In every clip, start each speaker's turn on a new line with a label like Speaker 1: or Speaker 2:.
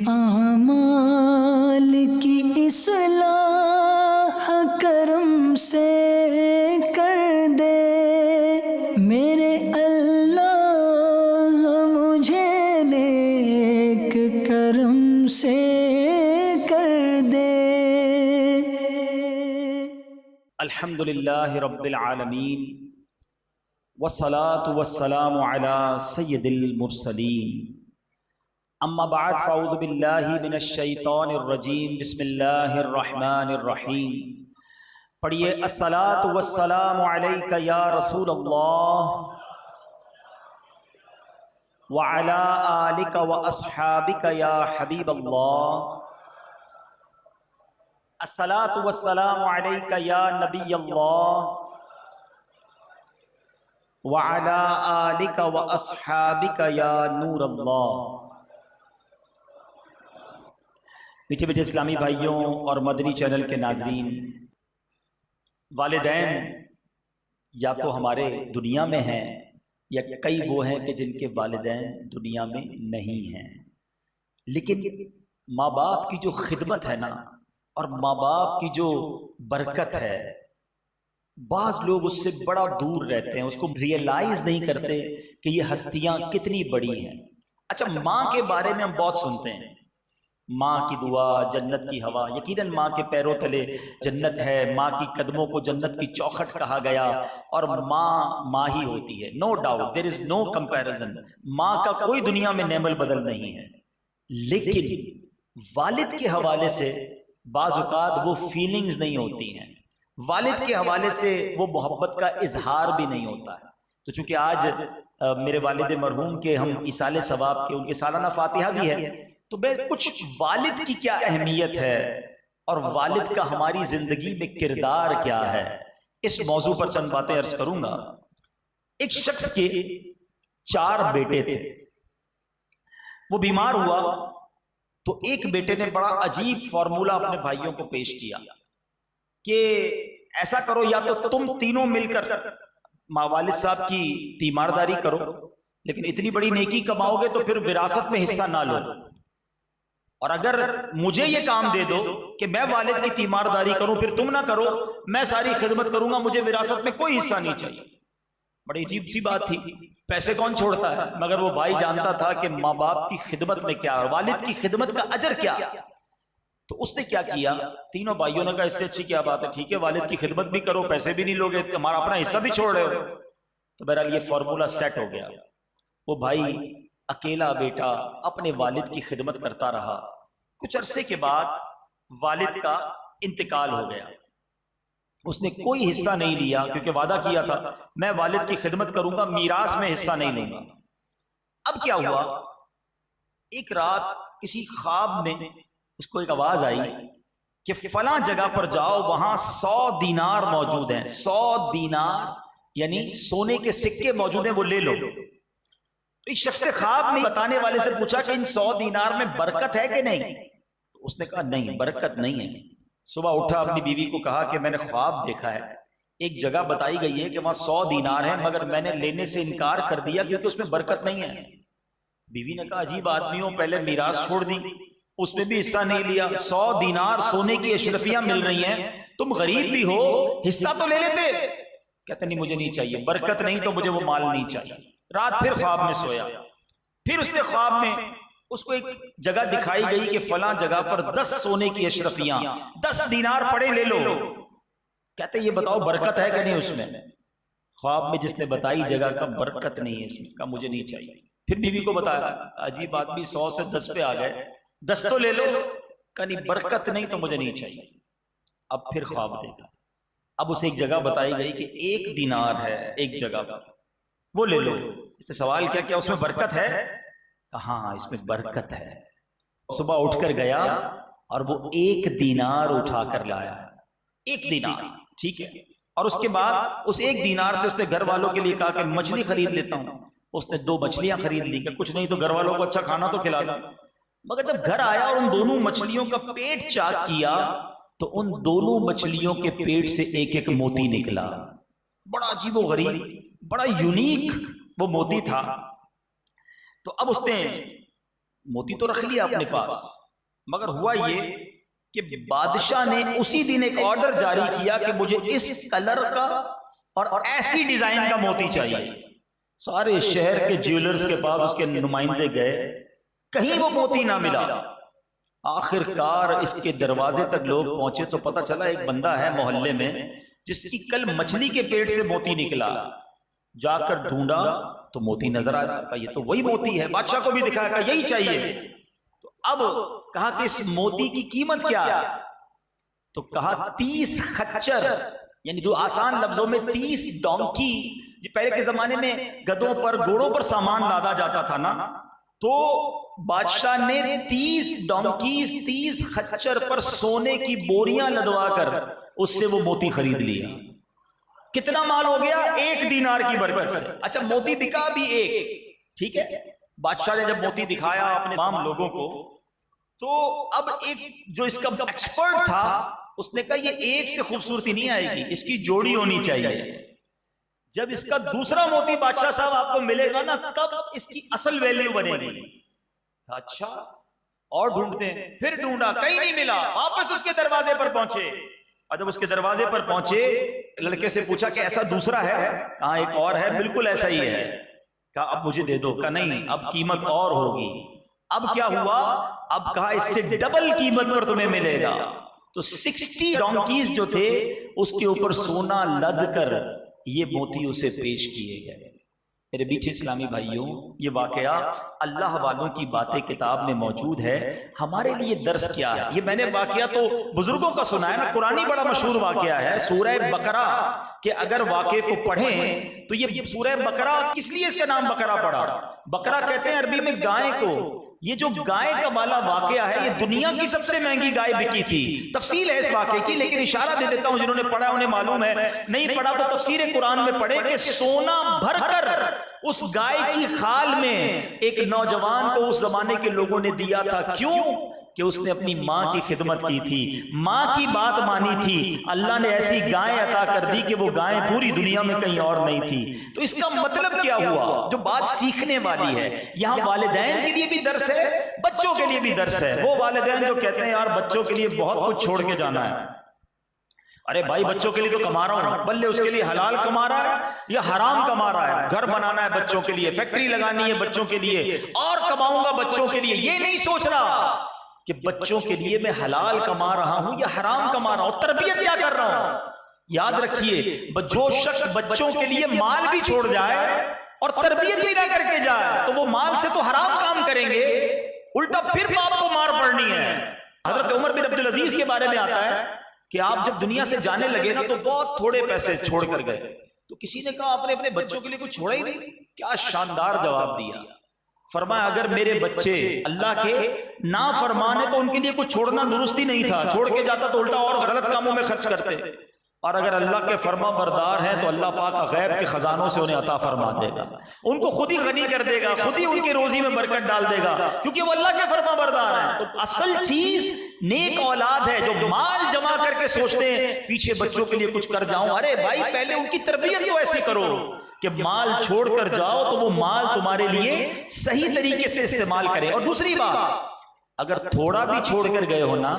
Speaker 1: اعمال کی اصلاح کرم سے کر دے میرے اللہ، مجھے نیک کرم سے کر دے۔
Speaker 2: الحمدللہ رب العالمین والصلاة والسلام علی سید المرسلین، اما بعد فاعوذ باللہ من الشیطان الرجیم، بسم اللہ الرحمن الرحیم۔ پڑھیے الصلاة والسلام علیک یا رسول اللہ وعلی آلک واصحابک یا حبیب اللہ، الصلاة والسلام علیک یا نبی اللہ وعلی آلک واصحابک یا نور اللہ۔ میٹھے میٹھے اسلامی بھائیوں اور مدنی چینل کے ناظرین، والدین یا تو ہمارے دنیا میں ہیں یا کئی وہ ہیں کہ جن کے والدین دنیا میں نہیں ہیں، لیکن ماں باپ کی جو خدمت ہے نا اور ماں باپ کی جو برکت ہے، بعض لوگ اس سے بڑا دور رہتے ہیں، اس کو ریئلائز نہیں کرتے کہ یہ ہستیاں کتنی بڑی ہیں۔ اچھا، ماں کے بارے میں ہم بہت سنتے ہیں، ماں کی دعا جنت کی ہوا، یقیناً ماں کے پیروں تلے جنت ہے، ماں کی قدموں کو جنت کی چوکھٹ کہا گیا، اور ماں ماں ہی ہوتی ہے، نو ڈاؤٹ، دیر از نو کمپیریزن، ماں کا کوئی دنیا میں نعم البدل نہیں ہے۔ لیکن والد کے حوالے سے بعض اوقات وہ فیلنگز نہیں ہوتی ہیں، والد کے حوالے سے وہ محبت کا اظہار بھی نہیں ہوتا ہے۔ تو چونکہ آج میرے والد مرحوم کے ہم ایصال ثواب کے ان کے سالانہ فاتحہ بھی ہے، تو میں کچھ والد کی کیا اہمیت ہے اور والد کا ہماری زندگی میں کردار کیا ہے، اس موضوع پر چند باتیں عرض کروں گا۔ ایک شخص کے 4 بیٹے تھے، وہ بیمار ہوا تو ایک بیٹے نے بڑا عجیب فارمولہ اپنے بھائیوں کو پیش کیا کہ ایسا کرو، یا تو تم تینوں مل کر ماں والد صاحب کی تیمارداری کرو، لیکن اتنی بڑی نیکی کماؤ گے تو پھر وراثت میں حصہ نہ لو، اور اگر مجھے یہ کام دے دو کہ میں والد کی تیمارداری کروں پھر تم نہ کرو، میں ساری خدمت کروں گا، مجھے وراثت میں کوئی حصہ نہیں چاہیے۔ بڑی عجیب سی بات تھی، پیسے کون چھوڑتا ہے، مگر وہ بھائی جانتا تھا کہ ماں باپ کی خدمت میں کیا اور والد کی خدمت کا اجر کیا۔ تو اس نے کیا کیا، تینوں بھائیوں نے کہا اس سے اچھی کیا بات ہے، ٹھیک ہے والد کی خدمت بھی کرو، پیسے بھی نہیں لوگے، ہمارا اپنا حصہ بھی چھوڑ رہے ہو۔ تو بہرحال یہ فارمولہ سیٹ ہو گیا، وہ بھائی اکیلا بیٹا اپنے والد کی خدمت کرتا رہا۔ کچھ عرصے کے بعد والد کا انتقال ہو گیا، اس نے کوئی حصہ نہیں لیا کیونکہ وعدہ کیا تھا میں والد کی خدمت کروں گا، میراث میں حصہ نہیں لوں گا۔ اب کیا ہوا، ایک رات کسی خواب میں اس کو ایک آواز آئی کہ فلاں جگہ پر جاؤ، وہاں 100 دینار موجود ہیں، 100 دینار یعنی سونے کے سکے موجود ہیں، وہ لے لو۔ تو ایک شخص نے خواب میں بتانے والے سے پوچھا کہ ان 100 دینار میں برکت ہے کہ نہیں؟ اس نے کہا نہیں، برکت نہیں ہے۔ صبح اٹھا، اپنی بیوی کو کہا کہ میں نے خواب دیکھا ہے، ایک جگہ بتائی گئی ہے کہ وہاں 100 دینار ہیں، مگر میں نے لینے سے انکار کر دیا کیونکہ اس میں برکت نہیں ہے۔ بیوی نے کہا عجیب آدمی ہو، پہلے میراث چھوڑ دی، اس میں بھی حصہ نہیں لیا، 100 دینار سونے کی اشرفیاں مل رہی ہیں، تم غریب بھی ہو، حصہ تو لے لیتے۔ کہتے نہیں مجھے نہیں چاہیے، برکت نہیں تو مجھے وہ مال نہیں چاہیے۔ رات پھر خواب میں سویا، پھر اس نے خواب میں اس کو ایک جگہ دکھائی گئی کہ فلاں جگہ پر 10 سونے کی اشرفیاں، 10 دینار پڑے لے لو۔ کہتے یہ بتاؤ برکت ہے کہ نہیں اس میں؟ خواب میں جس نے بتائی جگہ کا برکت نہیں ہے اس میں، کہا مجھے نہیں چاہیے۔ پھر بیوی کو بتایا، عجیب آدمی 100 سے 10 پہ آ گئے، 10 تو لے لو، کہا نہیں برکت نہیں تو مجھے نہیں چاہیے۔ اب پھر خواب دیکھا، اب اسے ایک جگہ بتائی گئی کہ 1 دینار ہے ایک جگہ پر، وہ لے لو۔ اس سے سوال کیا کیا اس میں برکت ہے؟ ہاں اس میں برکت ہے۔ صبح اٹھ کر گیا اور وہ 1 دینار اٹھا کر لایا، 1 دینار، ٹھیک ہے۔ اور اس کے بعد اس 1 دینار سے اس نے گھر والوں کے لیے کہا کہ مچھلی خرید لیتا ہوں، اس نے 2 مچھلیاں خرید لی کہ کچھ نہیں تو گھر والوں کو اچھا کھانا تو کھلا دوں۔ مگر جب گھر آیا اور ان دونوں مچھلیوں کا پیٹ چاک کیا تو ان دونوں مچھلیوں کے پیٹ سے ایک ایک موتی نکلا، بڑا عجیب و غریب، بڑا یونیک وہ موتی تھا۔ تو اب اس نے موتی تو رکھ لیا اپنے پاس، مگر ہوا یہ کہ بادشاہ نے اسی دن ایک آرڈر جاری کیا کہ مجھے اس کلر کا اور ایسی ڈیزائن کا موتی چاہیے۔ سارے شہر کے جیولرز کے پاس اس کے نمائندے گئے، کہیں وہ موتی نہ ملا۔ آخر کار اس کے دروازے تک لوگ پہنچے تو پتہ چلا ایک بندہ ہے محلے میں جس کی کل مچھلی کے پیٹ سے موتی نکلا۔ جا کر ڈھونڈا تو موتی نظر آیا، کہا یہ تو وہی موتی ہے۔ بادشاہ کو بھی دکھایا، کہا یہی چاہیے۔ تو اب کہا کہ اس موتی کی قیمت کیا ہے؟ تو کہا 30 خچر، یعنی دو آسان لفظوں میں 30 ڈونکی۔ پہلے کے زمانے میں گدوں پر گھوڑوں پر سامان لادا جاتا تھا نا، تو بادشاہ نے 30 ڈونکیز 30 خچر پر سونے کی بوریاں لدوا کر اس سے وہ موتی خرید لیا۔ کتنا مال ہو گیا؟ 1 دینار کی برکت سے۔ اچھا موتی بکا بھی 1، ٹھیک ہے۔ بادشاہ نے جب موتی دکھایا اپنے تمام لوگوں کو تو اب ایک جو اس کا ایکسپرٹ تھا اس نے کہا یہ ایک سے خوبصورتی نہیں آئے گی، اس کی جوڑی ہونی چاہیے۔ جب اس کا دوسرا موتی بادشاہ صاحب آپ کو ملے گا نا تب اس کی اصل ویلیو بنے گی۔ اچھا اور ڈھونڈتے ہیں، پھر ڈھونڈا کہیں نہیں ملا، واپس اس کے دروازے پر پہنچے۔ اور جب اس کے دروازے پر پہنچے لڑکے سے پوچھا کہ ایسا دوسرا ہے؟ کہا ایک اور ہے، بالکل ایسا ہی ہے۔ کہا اب مجھے دے دو۔ کہا نہیں، اب قیمت اور ہوگی۔ اب کیا ہوا؟ اب کہا اس سے ڈبل قیمت پر تمہیں ملے گا۔ تو 60 ڈونکیز جو تھے اس کے اوپر سونا لد کر یہ موتی اسے پیش کیے گئے۔ میرے بیچ اسلامی بھائیوں، یہ واقعہ اللہ والوں کی باتیں کتاب میں موجود ہے۔ ہمارے لیے درس کیا ہے؟ یہ میں نے واقعہ تو بزرگوں کا سنا ہے نا، قرآنی بڑا مشہور واقعہ ہے سورہ بقرہ، کہ اگر واقعے کو پڑھیں تو یہ سورہ بقرہ کس لیے اس کا نام بقرہ پڑا؟ بقرہ کہتے ہیں عربی میں گائے کو۔ یہ جو گائے کا والا واقعہ ہے یہ دنیا کی سب سے مہنگی گائے بکی تھی۔ تفصیل ہے اس واقعے کی، لیکن اشارہ دے دیتا ہوں، جنہوں نے پڑھا انہیں معلوم ہے، نہیں پڑھا تو تفسیر قرآن میں پڑھے کہ سونا بھر کر اس گائے کی خال میں ایک نوجوان کو اس زمانے کے لوگوں نے دیا تھا۔ کیوں؟ کہ اس نے اپنی ماں کی خدمت کی تھی، ماں کی بات مانی تھی۔ اللہ نے ایسی گائے عطا کر دی کہ وہ گائے پوری دنیا میں کہیں اور نہیں تھی۔ تو اس کا مطلب کیا ہوا؟ جو بات سیکھنے والی ہے، یہاں والدین کے لیے بھی درس ہے، بچوں کے لیے بھی درس ہے۔ وہ والدین جو کہتے ہیں یار بچوں کے لیے بہت کچھ چھوڑ کے جانا ہے، ارے بھائی بچوں کے لیے تو کما رہا ہوں، بلے اس کے لیے حلال کما رہا ہے یا حرام کما رہا ہے؟ گھر بنانا ہے بچوں کے لیے، فیکٹری لگانی ہے بچوں کے لیے، اور کماؤں گا بچوں کے لیے۔ یہ نہیں سوچ رہا کہ بچوں کے لیے میں حلال کما رہا ہوں یا حرام کما رہا ہوں، تربیت کیا کر رہا ہوں۔ یاد رکھیے، جو شخص بچوں کے لیے مال بھی چھوڑ جائے اور تربیت بھی نہ کر کے جائے تو وہ مال سے تو حرام کام کریں گے، الٹا پھر باپ کو مار پڑنی ہے۔ حضرت عمر بن عبدالعزیز کے بارے میں آتا ہے کہ آپ جب دنیا سے جانے لگے نا تو بہت تھوڑے پیسے چھوڑ کر گئے۔ تو کسی نے کہا آپ نے اپنے بچوں کے لیے کچھ چھوڑا ہی نہیں؟ کیا شاندار جواب دیا۔ فرمایا اگر میرے بچے اللہ کے نافرمان ہیں تو ان کے لیے کچھ چھوڑنا درست ہی نہیں تھا، چھوڑ کے جاتا تو الٹا اور غلط کاموں میں خرچ کرتے، اور اگر اللہ کے فرما بردار ہیں تو اللہ پاک غیب کے خزانوں سے انہیں عطا فرما دے گا، ان کو خود ہی غنی کر دے گا، خود ہی ان کی روزی میں برکت ڈال دے گا، کیونکہ وہ اللہ کے فرما بردار ہیں۔ تو اصل چیز نیک اولاد ہے جو مال جمع کر کے سوچتے ہیں پیچھے بچوں کے لیے کچھ کر جاؤں۔ ارے بھائی پہلے ان کی تربیت تو ایسی کرو کہ مال چھوڑ کر جاؤ تو وہ مال تمہارے لیے صحیح طریقے سے استعمال کرے۔ اور دوسری بات، اگر تھوڑا بھی چھوڑ کر گئے ہو نا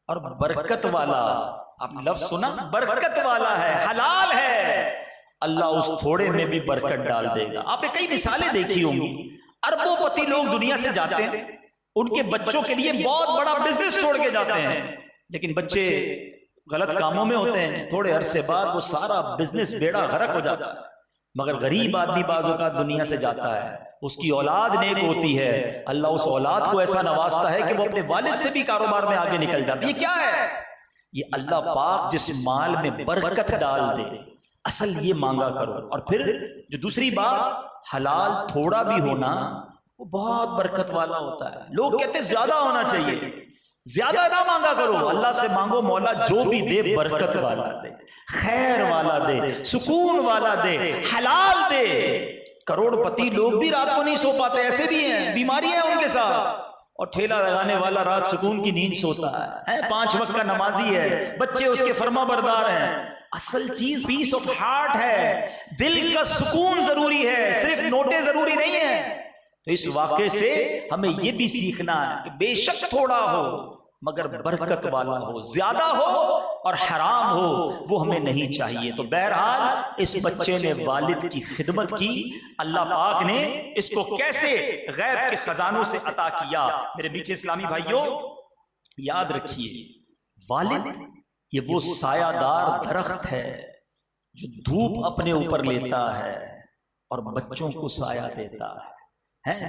Speaker 2: اور برکت والا، آپ نے لفظ سنا، برکت والا ہے، حلال ہے، اللہ اس تھوڑے میں بھی برکت ڈال دے گا۔ آپ نے کئی مثالیں دیکھی ہوں گی، اربوں پتی لوگ دنیا سے جاتے ہیں، ان کے بچوں کے لیے بہت بڑا بزنس چھوڑ کے جاتے ہیں، لیکن بچے غلط کاموں میں ہوتے ہیں، تھوڑے عرصے بعد وہ سارا بزنس بیڑا غرق ہو جاتا ہے۔ مگر غریب آدمی بعض اوقات دنیا سے جاتا ہے، اس کی اولاد نیک ہوتی ہے، اللہ اس اولاد کو ایسا نوازتا ہے کہ وہ اپنے والد سے بھی کاروبار میں آگے نکل جاتی ہے۔ یہ کیا ہے؟ یہ اللہ پاک جس مال میں برکت ڈال دے، اصل یہ مانگا کرو۔ اور پھر جو دوسری بات، حلال تھوڑا بھی ہونا وہ بہت برکت والا ہوتا ہے۔ لوگ کہتے ہیں زیادہ ہونا چاہیے، زیادہ نہ مانگا کرو، اللہ سے مانگو مولا جو بھی دے برکت والا دے، خیر والا دے، سکون والا دے، حلال دے۔ کروڑ پتی لوگ بھی رات کو نہیں سو پاتے، ایسے بھی ہیں، بیماری ہے ان کے ساتھ، اور ٹھیلا لگانے والا رات سکون کی نیند سوتا ہے، 5 وقت کا نمازی ہے، بچے اس کے فرما بردار ہیں۔ اصل چیز پیس آف ہارٹ ہے، دل کا سکون ضروری ہے، صرف نوٹیں ضروری نہیں ہے۔ تو اس واقعے سے ہمیں یہ بھی سیکھنا ہے کہ بے شک تھوڑا ہو مگر برکت والا ہو، زیادہ ہو اور حرام ہو وہ ہمیں نہیں چاہیے۔ تو بہرحال اس بچے نے والد کی خدمت کی، اللہ پاک نے اس کو کیسے غیب کے خزانوں سے عطا کیا۔ میرے میٹھے اسلامی بھائیوں، یاد رکھیے والد یہ وہ سایہ دار درخت ہے جو دھوپ اپنے اوپر لیتا ہے اور بچوں کو سایہ دیتا ہے،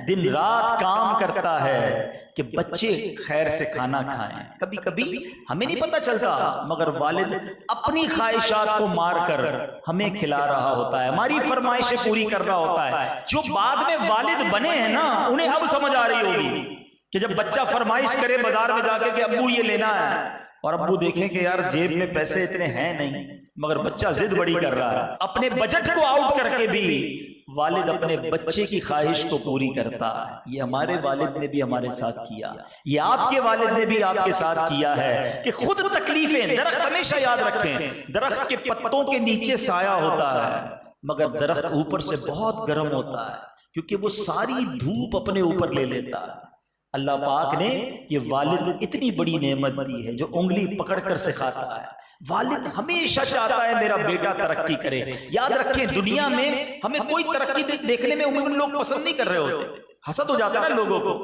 Speaker 2: دن رات کام کرتا ہے کہ بچے خیر سے کھانا کھائیں۔ کبھی کبھی ہمیں نہیں پتہ چلتا مگر والد اپنی خواہشات کو مار کر ہمیں کھلا رہا ہوتا ہے، ہماری فرمائشیں پوری کر رہا ہوتا ہے۔ جو بعد میں والد بنے ہیں نا انہیں اب سمجھ آ رہی ہوگی کہ جب بچہ فرمائش کرے بازار میں جا کے کہ ابو یہ لینا ہے، اور ابو دیکھیں کہ یار جیب میں پیسے اتنے ہیں نہیں مگر بچہ ضد بڑی کر رہا ہے، اپنے بجٹ کو آؤٹ کر کے بھی والد اپنے بچے کی خواہش کو پوری کرتا ہے۔ یہ ہمارے والد نے بھی ہمارے ساتھ کیا، یہ آپ کے والد نے بھی آپ کے ساتھ کیا ہے کہ خود تکلیفیں۔ درخت ہمیشہ یاد رکھیں، درخت کے پتوں کے نیچے سایہ ہوتا ہے مگر درخت اوپر سے بہت گرم ہوتا ہے کیونکہ وہ ساری دھوپ اپنے اوپر لے لیتا ہے۔ اللہ پاک نے یہ والد اتنی بڑی نعمت دی ہے جو انگلی پکڑ کر سکھاتا ہے۔ والد ہمیشہ چاہتا ہے میرا بیٹا ترقی کرے۔ یاد رکھیں دنیا میں ہمیں کوئی ترقی دیکھنے میں عموماً لوگ پسند نہیں کر رہے ہوتے، حسد ہو جاتا ہے نا لوگوں کو،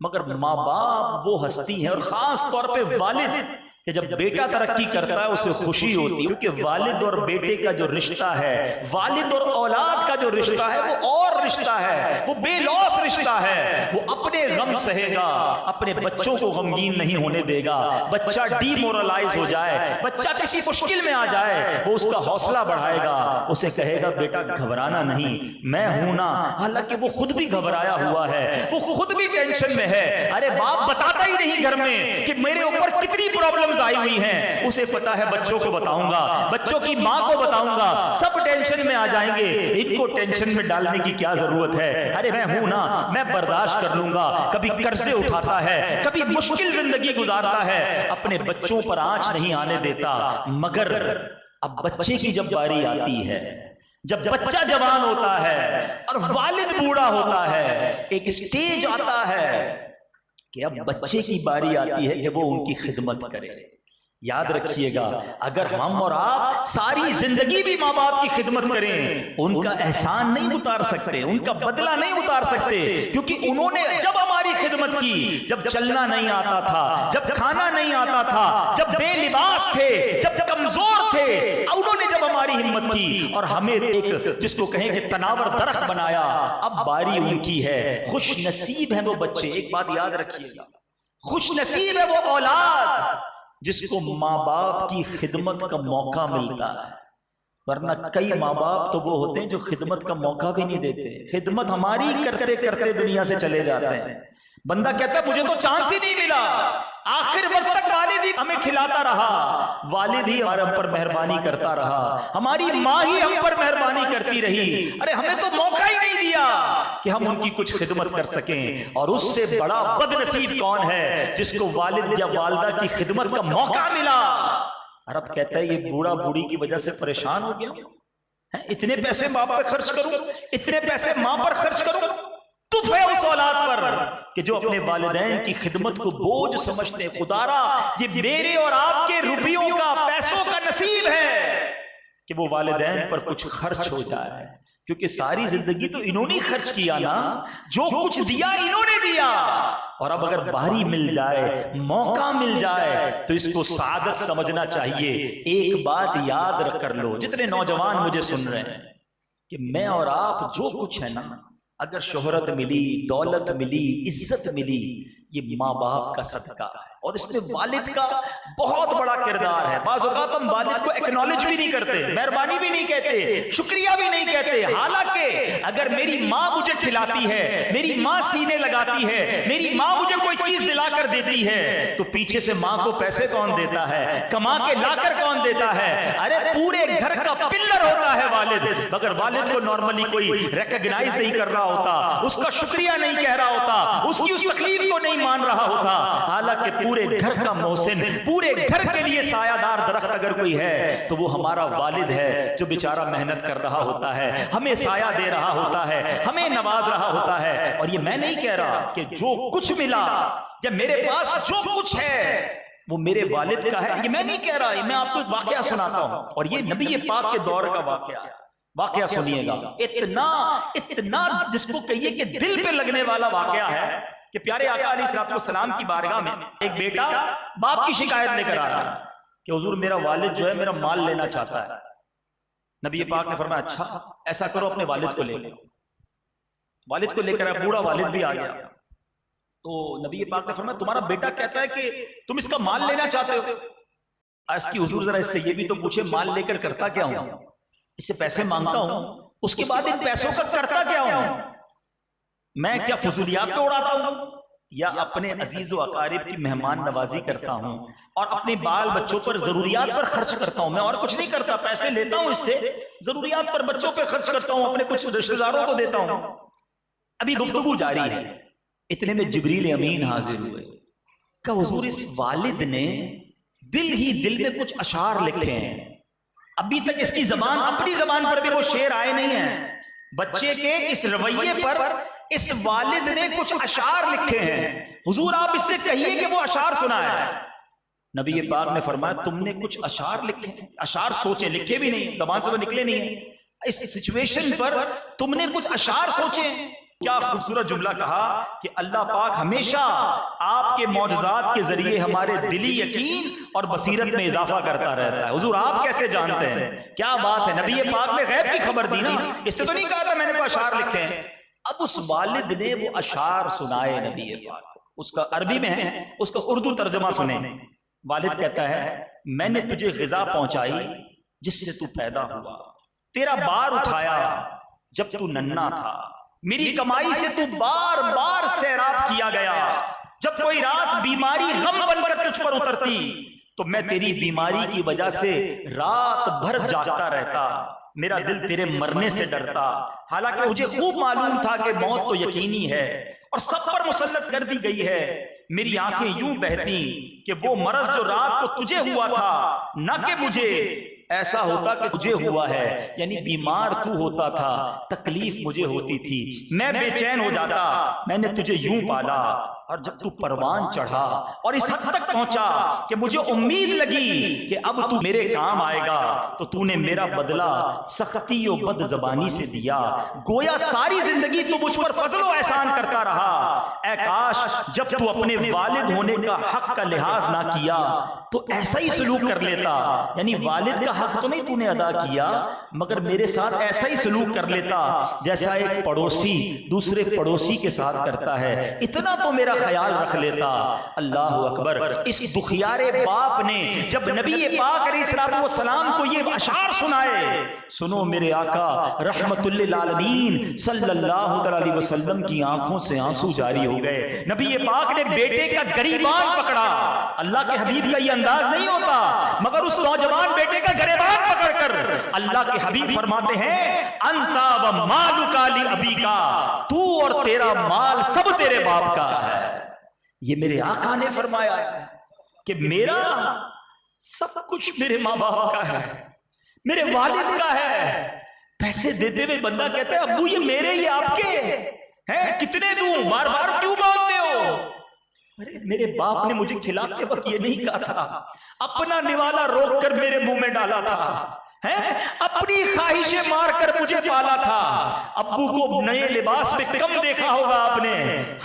Speaker 2: مگر ماں باپ وہ ہستی ہیں، اور خاص طور پہ والد کہ جب بیٹا ترقی کرتا ہے اسے خوشی ہوتی ہے، کیونکہ والد اور بیٹے کا جو رشتہ ہے، والد اور اولاد کا جو رشتہ ہے وہ اور رشتہ ہے، وہ بے لوث رشتہ ہے۔ وہ اپنے غم سہے گا، اپنے بچوں کو غمگین نہیں ہونے دے گا۔ بچہ ڈی مورلائز ہو جائے، بچہ کسی مشکل میں آ جائے، وہ اس کا حوصلہ بڑھائے گا، اسے کہے گا بیٹا گھبرانا نہیں، میں ہوں نا۔ حالانکہ وہ خود بھی گھبرایا ہوا ہے، وہ خود بھی ٹینشن میں ہے۔ ارے باپ بتاتا ہی نہیں گھر میں کہ میرے اوپر کتنی پرابلم آئی ہوئی ہیں، اسے پتا ہے بچوں کو بتاؤں گا، بچوں کی ماں کو بتاؤں گا، سب ٹینشن میں آ جائیں گے، ان کو ٹینشن میں ڈالنے کی کیا ضرورت ہے؟ ارے میں ہوں نا، میں برداشت کر لوں گا۔ کبھی قرضے اٹھاتا ہے، کبھی مشکل زندگی گزارتا ہے، اپنے بچوں پر آنچ نہیں آنے دیتا، مگر اب بچے کی جب باری آتی ہے، جب بچہ جوان ہوتا ہے اور والد بوڑھا ہوتا ہے، ایک اسٹیج آتا ہے کہ اب بچے کی باری آتی ہے کہ وہ ان کی خدمت کرے۔ یاد رکھیے گا اگر ہم اور آپ ساری زندگی بھی ماں باپ کی خدمت کریں، ان کا احسان نہیں اتار سکتے، ان کا بدلہ نہیں اتار سکتے، کیونکہ انہوں نے جب ہماری خدمت کی، جب چلنا نہیں آتا تھا، جب کھانا نہیں آتا تھا، جب بے لباس تھے، جب کمزور تھے، انہوں نے جب ہماری ہمت کی اور ہمیں ایک جس کو کہیں کہ تناور درخت بنایا، اب باری ان کی ہے۔ خوش نصیب ہیں وہ بچے، ایک بات یاد رکھیے گا، خوش نصیب ہے وہ اولاد جس کو ماں باپ کی خدمت کا موقع ملتا ہے، ورنہ کئی ماں باپ تو وہ ہوتے ہیں جو خدمت کا موقع بھی نہیں دیتے، خدمت ہماری کرتے کرتے دنیا سے چلے جاتے ہیں۔ بندہ کہتا ہے مجھے تو چانس ہی نہیں ملا، آخر وقت تک والد ہی ہمیں کھلاتا رہا، والد ہی ہمارے ہم پر مہربانی کرتا رہا، ہماری ماں ہی ہم پر مہربانی کرتی رہی، ارے ہمیں تو موقع ہی نہیں دیا کہ ہم ان کی کچھ خدمت کر سکیں۔ اور اس سے بڑا بد نصیب کون ہے جس کو والد یا والدہ کی خدمت کا موقع ملا۔ عرب کہتا ہے یہ بوڑھا بوڑھی کی وجہ سے پریشان ہو گیا، اتنے پیسے باپ پر خرچ کروں، اتنے پیسے ماں پر خرچ کروں، تف ہے اس اولاد پر کہ جو اپنے والدین کی خدمت کو بوجھ سمجھتے ہیں۔ خدارا یہ میرے اور آپ کے روپیوں کا، پیسوں کا نصیب ہے کہ وہ والدین پر کچھ خرچ ہو جائے، کیونکہ ساری زندگی تو انہوں نے خرچ کیا نا، جو کچھ دیا انہوں نے دیا، اور اب اگر باری مل جائے، موقع مل جائے تو اس کو سعادت سمجھنا چاہیے۔ ایک بات یاد کر لو جتنے نوجوان مجھے سن رہے ہیں کہ میں اور آپ جو کچھ ہے نا، اگر شہرت ملی، دولت ملی، عزت ملی، یہ ماں باپ کا صدقہ ہے، اور اس میں والد کا بہت بڑا کردار ہے۔ بعض اوقات ہم والد کو ایکنالج بھی نہیں کرتے، مہربانی بھی نہیں کہتے، شکریہ بھی نہیں کہتے، حالانکہ اگر میری ماں مجھے کھلاتی ہے، میری ماں سینے لگاتی ہے، میری ماں مجھے کوئی چیز دلا کر کر دیتی ہے تو پیچھے سے ماں کو پیسے کون دیتا ہے؟ کما کے لا کر کون دیتا ہے؟ ارے پورے گھر کا پلر ہوتا ہے والد، مگر والد کو نارملی کوئی ریکگنائز نہیں کر رہا ہوتا، اس کا شکریہ نہیں کہہ رہا ہوتا، اس کی اس تکلیف کو نہیں مان رہا ہوتا، حالانکہ پورے گھر کا محسن، پورے گھر کے لیے سایہ دار درخت اگر کوئی ہے تو وہ ہمارا والد ہے، جو بیچارہ محنت کر رہا ہوتا ہے، ہمیں سایہ دے رہا ہوتا ہے، ہمیں نواز رہا ہوتا ہے۔ اور یہ میں نہیں کہہ رہا کہ جو کچھ ملا یا میرے پاس جو کچھ ہے وہ میرے والد کا ہے، یہ میں نہیں کہہ رہا، میں آپ کو ایک واقعہ سناتا ہوں، اور یہ نبی پاک کے دور کا واقعہ ہے۔ واقعہ سنیے گا، اتنا جس کو کہیے کہ دل پہ لگنے والا واقعہ ہے کہ پیارے آقا علیہ السلام کی بارگاہ میں ایک بیٹا باپ کی شکایت لے کر آ رہا ہے کہ حضور میرا والد جو ہے میرا مال لینا چاہتا ہے۔ نبی پاک نے فرمایا اچھا ایسا کرو اپنے والد کو لے لو۔ والد کو لے کر بوڑھا والد بھی آ گیا تو نبی پاک نے فرمایا تمہارا بیٹا کہتا ہے کہ تم اس کا مال لینا چاہتے ہو۔ اس کی حضور ذرا اس سے یہ بھی تو پوچھے مال لے کر کرتا کیا ہوں؟ اس سے پیسے مانگتا ہوں، اس کے بعد ان پیسوں کا کرتا کیا ہوں؟ میں کیا فضولیات پہ اڑاتا ہوں یا اپنے عزیز و اقارب کی مہمان نوازی کرتا ہوں اور اپنے بال بچوں پر ضروریات پر خرچ کرتا ہوں؟ میں اور کچھ نہیں کرتا، پیسے لیتا ہوں اس سے ضروریات پر بچوں پہ خرچ کرتا ہوں، اپنے کچھ رشتہ داروں کو دیتا ہوں۔ ابھی گفتگو جاری ہے، اتنے میں جبریل امین حاضر ہوئے کہ حضور اس والد نے دل ہی دل میں کچھ اشعار لکھے ہیں، ابھی تک اس کی زبان اپنی زبان پر بھی وہ شعر آئے نہیں ہیں، بچے کے اس رویے پر اس والد نے کچھ اشعار لکھے ہیں، حضور آپ اس سے کہیے کہ وہ اشعار سنائے۔ نبی پاک نے فرمایا تم نے کچھ اشعار لکھے ہیں؟ اشعار سوچے، لکھے بھی نہیں، زبان سے وہ نکلے نہیں ہیں، اس سچویشن پر تم نے کچھ اشعار سوچے؟ کیا خوبصورت جملہ کہا کہ اللہ پاک ہمیشہ آپ کے معجزات کے ذریعے ہمارے دلی یقین اور بصیرت میں اضافہ کرتا رہتا ہے۔ حضور آپ کیسے جانتے ہیں؟ کیا بات ہے، نبی پاک نے غیب کی خبر دی نا، اس نے تو نہیں کہا تھا میں نے کوئی اشعار لکھے ہیں۔ اب اس والد نے وہ اشعار سنائے نبی پاک کو، اس کا عربی میں ہے، اس کا اردو ترجمہ سنیں۔ والد کہتا ہے میں نے تجھے غذا پہنچائی جس سے تو پیدا ہوا، تیرا بار اٹھایا جب تو ننھا تھا، میری کمائی سے تو بار بار سیراب کیا گیا، جب کوئی رات بیماری غم بن کر تجھ پر اترتی تو میں تیری بیماری کی وجہ سے رات بھر جاگتا رہتا، میرا دل تیرے مرنے سے ڈرتا، حالانکہ مجھے خوب معلوم تھا کہ موت تو یقینی ہے اور سب پر مسلط کر دی گئی ہے۔ میری آنکھیں یوں بہتی کہ وہ مرض جو رات کو تجھے ہوا تھا نہ کہ مجھے، ایسا ہوتا کہ تجھے ہوا ہے، یعنی بیمار تو ہوتا تھا، تکلیف مجھے ہوتی تھی، میں بے چین ہو جاتا، میں نے تجھے یوں پالا، اور جب تو پروان چڑھا اور اس حد تک پہنچا کہ مجھے امید لگی کہ اب تو میرے کام آئے گا، تو تو نے میرا بدلہ سختی و بد زبانی سے دیا، گویا ساری زندگی تو مجھ پر فضل و احسان کرتا رہا، اے کاش جب تو اپنے والد ہونے کا حق کا لحاظ نہ کیا تو ایسا ہی سلوک کر لیتا، یعنی والد کا حق تو نہیں تو نے ادا کیا مگر میرے ساتھ ایسا ہی سلوک کر لیتا جیسا ایک پڑوسی دوسرے پڑوسی کے ساتھ کرتا ہے، اتنا تو میرا خیال رکھ لیتا۔ اللہ اکبر۔ اس دکھیارے باپ نے جب نبی پاک علیہ السلام کو یہ اشعار سنائے، سنو میرے آقا رحمت للعالمین صلی اللہ علیہ وسلم کی آنکھوں سے آنسو جاری ہو گئے۔ نبی پاک نے بیٹے کا گریبان پکڑا، اللہ کے حبیب کا یہ انداز نہیں ہوتا، مگر اس نوجوان بیٹے کا گریبان پکڑ کر اللہ کے حبیب فرماتے ہیں انتا و مالک لابیکا، تو اور تیرا مال سب تیرے باپ کا ہے۔ یہ میرے آقا نے فرمایا کہ میرا سب کچھ میرے ماں باپ کا ہے، میرے والد کا ہے۔ پیسے دیتے ہوئے بندہ کہتا ہے ابو یہ میرے ہی آپ کے ہیں، کتنے دوں، بار بار کیوں مانگتے ہو؟ ارے میرے باپ نے مجھے کھلاتے وقت یہ نہیں کہا تھا، اپنا نوالا روک کر میرے منہ میں ڈالا تھا، اپنی خواہشیں مار کر مجھے پالا تھا۔ ابو کو نئے لباس میں کم دیکھا ہوگا آپ نے،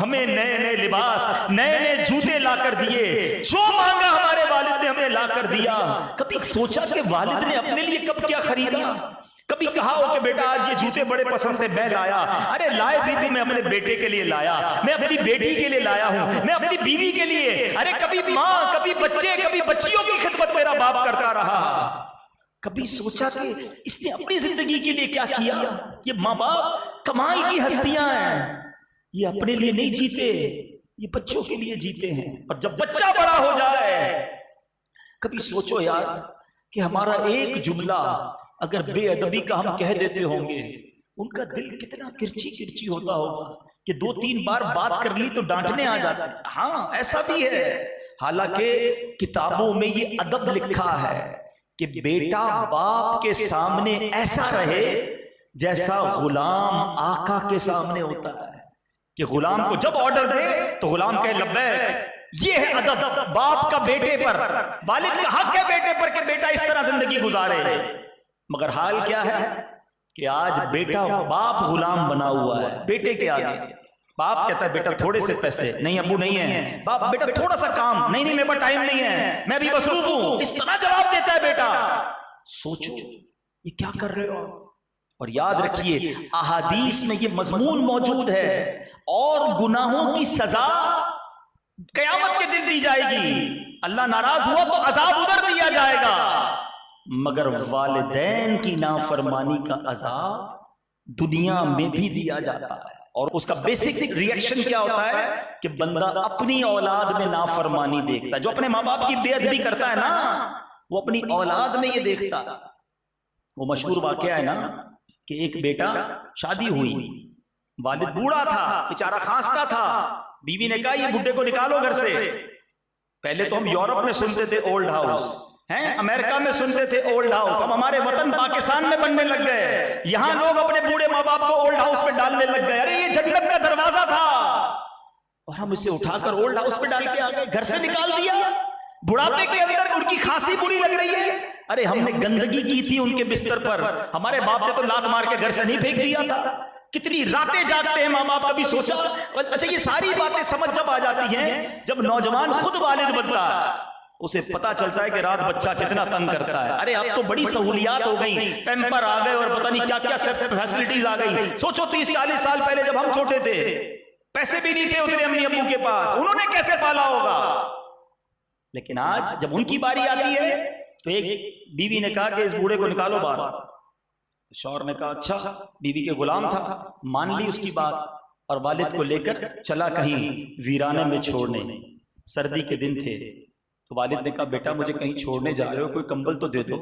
Speaker 2: ہمیں نئے نئے لباس نئے نئے جوتے لا کر دیے، جو مانگا ہمارے والد نے ہمیں لا کر دیا۔ کبھی سوچا کہ والد نے اپنے لیے کب کیا خریدا؟ کبھی کہا ہو کہ بیٹا آج یہ جوتے بڑے پسند سے میں لایا، ارے لائے بھی تو میں اپنے بیٹے کے لیے لایا، میں اپنی بیٹی کے لیے لایا ہوں، میں اپنی بیوی کے لیے۔ ارے کبھی ماں، کبھی بچے، کبھی بچیوں کی خدمت میرا باپ کرتا رہا۔ کبھی سوچا کہ اس نے اپنی زندگی کے لیے کیا کیا؟ یہ ماں باپ کمال کی ہستیاں ہیں، یہ اپنے لیے نہیں جیتے، یہ بچوں کے لیے جیتے ہیں. اور جب بچہ بڑا ہو جائے کبھی سوچو یار کہ ہمارا ایک جملہ اگر بے ادبی کا ہم کہہ دیتے ہوں گے ان کا دل کتنا کرچی کرچی ہوتا ہوگا کہ 2-3 بار بات کر لی تو ڈانٹنے آ جاتا ہے. ہاں ایسا بھی ہے. حالانکہ کتابوں میں یہ ادب لکھا ہے کہ بیٹا باپ کے سامنے ایسا رہے جیسا غلام آقا کے سامنے ہوتا ہے کہ غلام کو جب آرڈر دے تو غلام کہے لبیک. یہ ہے ادب باپ کا بیٹے پر. والد کا حق ہے بیٹے پر کہ بیٹا اس طرح زندگی گزارے. مگر حال کیا ہے کہ آج بیٹا باپ غلام بنا ہوا ہے بیٹے کے آگے. باپ کہتا ہے بیٹا تھوڑے سے پیسے, نہیں ابو نہیں ہے. باپ بیٹا تھوڑا سا کام, نہیں نہیں میرے پاس ٹائم نہیں ہے, میں بھی مصروف ہوں. اس طرح جواب دیتا ہے بیٹا. سوچو یہ کیا کر رہے ہو. اور یاد رکھیے احادیث میں یہ مضمون موجود ہے, اور گناہوں کی سزا قیامت کے دن دی جائے گی. اللہ ناراض ہوا تو عذاب ادھر دیا جائے گا, مگر والدین کی نافرمانی کا عذاب دنیا میں بھی دیا جاتا ہے. اور اس کا بیسک ریئیکشن کیا ہوتا ہے کہ بندہ اپنی اولاد میں نافرمانی دیکھتا ہے. جو اپنے ماں باپ کی بے ادبی کرتا ہے نا وہ اپنی اولاد میں یہ دیکھتا ہے. وہ مشہور واقعہ ہے نا کہ ایک بیٹا شادی ہوئی, والد بوڑھا تھا بیچارہ کھانستا تھا, بیوی نے کہا یہ بڈھے کو نکالو گھر سے. پہلے تو ہم یورپ میں سنتے تھے اولڈ ہاؤس, امریکہ میں سنتے تھے اولڈ ہاؤس, اب ہمارے وطن پاکستان میں بننے لگ گئے. یہاں لوگ اپنے بوڑھے ماں باپ کو اولڈ ہاؤس پہ ڈالنے لگ گئے. ارے یہ جنت کا دروازہ تھا اور ہم اسے اٹھا کر اولڈ ہاؤس پہ ڈال کے آ گئے, گھر سے نکال دیا. بڑھاپے کے اندر ان کی کھانسی بری لگ رہی ہے. ارے ہم نے گندگی کی تھی ان کے بستر پر, ہمارے باپ نے تو لات مار کے گھر سے نہیں پھینک دیا تھا. کتنی راتیں جاگتے ہیں ماں باپ, کبھی سوچا. اچھا یہ ساری باتیں سمجھ جب آ جاتی ہیں جب نوجوان خود والد بنتا ہے اسے پتا چلتا ہے کہ رات بچہ کتنا تنگ کرتا ہے. ارے اب تو بڑی سہولیات ہو گئی, پیمپر آ گئے اور پتہ نہیں کیا کیا فیسلٹیز آ گئی. سوچو 30-40 سال پہلے جب ہم چھوٹے تھے پیسے بھی نہیں تھے اتنے امی ابو کے پاس, انہوں نے کیسے پالا ہوگا. لیکن آج جب ان کی باری آتی ہے تو ایک بیوی نے کہا کہ اس بوڑھے کو نکالو باہر. شوہر نے کہا اچھا, بیوی کے غلام تھا, مان لی اس کی بات اور والد کو لے کر چلا کہیں ویرانے میں چھوڑنے. سردی کے دن تھے تو والد نے کہا بیٹا مجھے کہیں چھوڑنے جا رہے ہو, کوئی کمبل تو دے دو.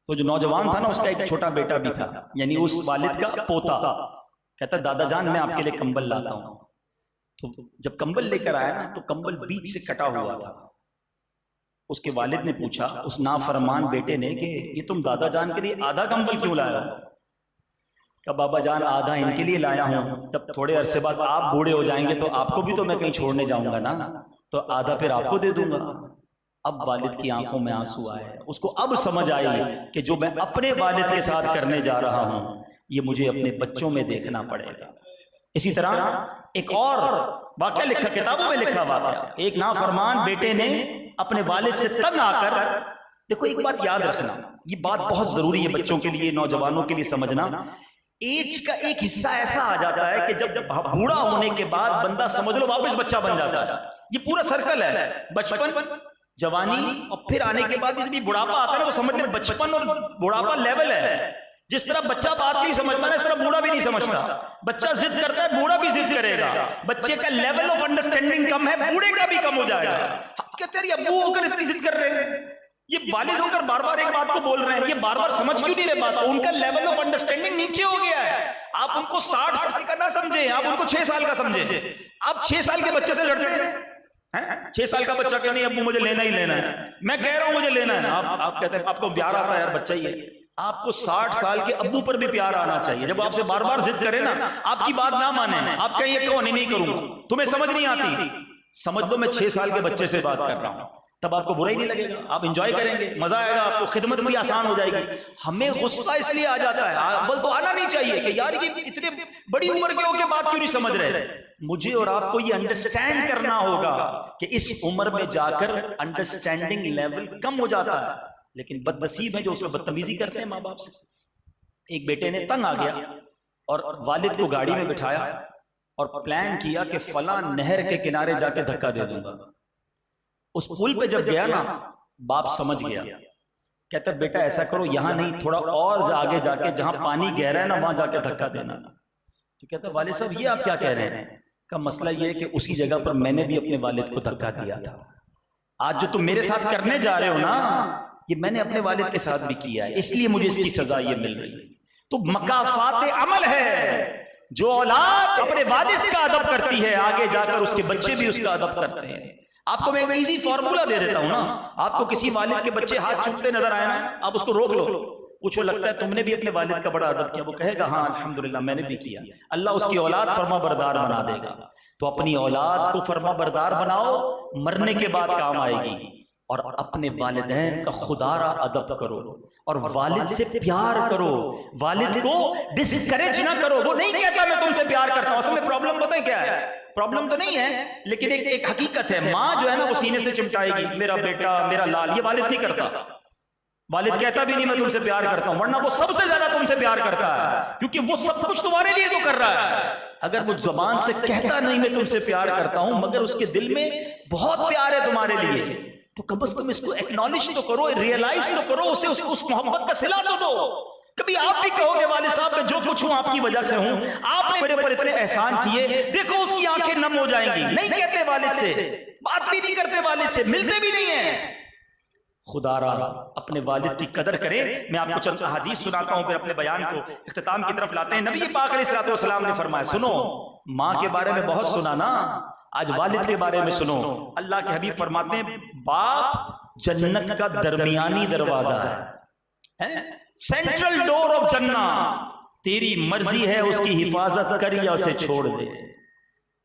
Speaker 2: تو جو نوجوان تھا نا اس کا ایک چھوٹا بیٹا بھی تھا, یعنی اس والد کا پوتا. کہتا دادا جان میں آپ کے لیے کمبل لاتا ہوں. تو جب کمبل لے کر آیا نا تو کمبل بیچ سے کٹا ہوا تھا. اس کے والد نے پوچھا اس نافرمان بیٹے نے کہ یہ تم دادا جان کے لیے آدھا کمبل کیوں لایا ہو. کہ بابا جان آدھا ان کے لیے لایا ہوں, جب تھوڑے عرصے بعد آپ بوڑھے ہو جائیں گے تو آپ کو بھی تو میں کہیں چھوڑنے جاؤں گا نا, تو آدھا پھر آپ کو دے دوں گا. اب والد کی آنکھوں میں آنسو آئے, اس کو اب سمجھ آئی کہ جو میں اپنے والد کے ساتھ کرنے جا رہا ہوں یہ مجھے اپنے بچوں میں دیکھنا پڑے گا. اسی طرح ایک اور واقعہ لکھا, کتابوں میں لکھا واقعہ, ایک نافرمان بیٹے نے اپنے والد سے تنگ آ کر, دیکھو ایک بات یاد رکھنا, یہ بات بہت ضروری ہے بچوں کے لیے, نوجوانوں کے لیے سمجھنا. ایج کا ایک حصہ ایسا آ جاتا ہے کہ جب بوڑھا ہونے کے بعد بندہ سمجھ لو واپس بچہ بن جاتا ہے. یہ پورا سرکل ہے, بچپن, جوانی اور پھر آنے کے بعد جب بڑھاپا آتا ہے نا تو سمجھ لیں بچپن اور بڑھاپا لیول ہے. جس طرح بچہ بات نہیں سمجھتا نا اس طرح بوڑھا بھی نہیں سمجھتا. بچہ ضد کرتا ہے بوڑھا بھی ضد کرے گا. بچے کا لیول آف انڈرسٹینڈنگ کم ہے, بوڑھے کا بھی کم ہو جائے گا. کہتے ہیں ابو ہو کر اتنی ضد کر رہے ہیں, یہ والد ہو کر بار بار ایک بات کو بول رہے ہیں, یہ بار بار سمجھ کیوں نہیں رہے بات. ان کا لیول آف انڈرسٹینڈنگ نیچے ہو گیا ہے. آپ ان کو 60 سال کا نہ سمجھیں, آپ ان کو 6 سال کا سمجھیں. آپ 6 سال کے بچے سے لڑتے ہیں, 6 سال کا بچہ کہہ نہیں ابو مجھے لینا ہی لینا ہے, میں کہہ رہا ہوں مجھے لینا ہے. آپ کہتے ہیں آپ کو پیار آتا ہے یار بچہ ہی ہے. آپ کو 60 سال کے ابو پر بھی پیار آنا چاہیے. جب آپ سے بار بار ضد کرے نا, آپ کی بات نہ مانے, آپ کہیں یہ کہو نہیں کروں گا, تمہیں سمجھ نہیں آتی, سمجھ لو میں 6 سال کے بچے سے بات کر رہا ہوں, تب آپ کو برا ہی نہیں لگے گا, آپ انجوائے کریں گے, مزہ آئے گا آپ کو, خدمت بھی آسان ہو جائے گی. ہمیں غصہ اس لیے آ جاتا ہے, اول تو آنا نہیں چاہیے کہ یار یہ اتنے بڑی عمر کے ہو کے بات کیوں نہیں سمجھ رہے. مجھے اور آپ کو یہ انڈرسٹینڈ کرنا ہوگا کہ اس عمر میں جا کر انڈرسٹینڈنگ لیول کم ہو جاتا ہے. لیکن بد نصیب ہے جو اس میں بدتمیزی کرتے ہیں ماں باپ سے. ایک بیٹے نے تنگ آ گیا اور والد کو گاڑی میں بٹھایا اور پلان کیا کہ فلاں نہر کے کنارے جا کے دھکا دے دوں گا. اس پل پہ جب گیا نا باپ سمجھ گیا, کہتا بیٹا ایسا کرو یہاں نہیں تھوڑا اور آگے جا کے جہاں پانی گہرا ہے نا وہاں جا کے دھکا دینا. تو کہتا والد صاحب یہ آپ کیا کہہ رہے ہیں؟ کا مسئلہ یہ ہے کہ اسی جگہ پر میں نے بھی اپنے والد کو دھکا دیا تھا. آج جو تم میرے ساتھ کرنے جا رہے ہو نا، یہ میں نے اپنے والد کے ساتھ بھی کیا ہے، اس لیے مجھے اس کی سزا یہ مل رہی ہے. تو مکافات عمل ہے. جو اولاد اپنے والد کا ادب کرتی ہے، آگے جا کر اس کے بچے بھی اس کا ادب کرتے ہیں. آپ کو میں ایک ایزی فارمولا دے دیتا ہوں نا. آپ کو کسی والد کے بچے ہاتھ چومتے نظر آئے نا، آپ اس کو روک لو، پوچھو لگتا ہے تم نے بھی اپنے والد کا بڑا ادب کیا؟ وہ کہے گا ہاں الحمدللہ میں نے بھی کیا. اللہ اس کی اولاد فرما بردار بنا دے گا. تو اپنی اولاد کو فرما بردار بناؤ، مرنے کے بعد کام آئے گی. اور اپنے والدین کا خدارا ادب کرو، اور والد سے پیار کرو. والد کو ڈسکریج نہ کرو. وہ نہیں کہتا میں تم سے پیار کرتا ہوں. اصل میں پرابلم پتہ ہے کیا ہے؟ پرابلم تو نہیں ہے، لیکن ایک حقیقت ہے. ماں جو ہے نا وہ سینے سے چمٹائے گی میرا بیٹا میرا لال. یہ والد نہیں کرتا. والد کہتا بھی نہیں میں تم سے پیار کرتا ہوں، ورنہ وہ سب سے زیادہ تم سے پیار کرتا ہے، کیونکہ وہ سب کچھ تمہارے لیے تو کر رہا ہے. اگر وہ زبان سے کہتا نہیں میں تم سے پیار کرتا ہوں، مگر اس کے دل میں بہت پیار ہے تمہارے لیے، تو کم از کم اس کو ایکنالج تو کرو، ریئلائز تو کرو، اسے اس محبت کا صلہ تو دو. کبھی آپ بھی کہو گے والد صاحب میں جو کچھ ہوں آپ کی وجہ سے ہوں، آپ نے میرے پر اتنے احسان کیے، دیکھو اس کی آنکھیں نم ہو جائیں گی. نہیں کہتے والد سے، بات بھی نہیں کرتے والد سے، ملتے بھی نہیں ہیں. خدا را اپنے والد کی قدر کریں. میں آپ کو چند احادیث سناتا ہوں، پھر اپنے بیان کو اختتام کی طرف لاتے ہیں. نبی پاک علیہ الصلوۃ والسلام نے فرمایا، سنو ماں کے بارے میں بہت سنا نا، آج والد کے بارے میں سنو. اللہ کے حبیب فرماتے ہیں باپ جنت کا درمیانی دروازہ ہے، سینٹرل ڈور آف جنہ. تیری مرضی ہے اس کی حفاظت کر یا اسے چھوڑ دے.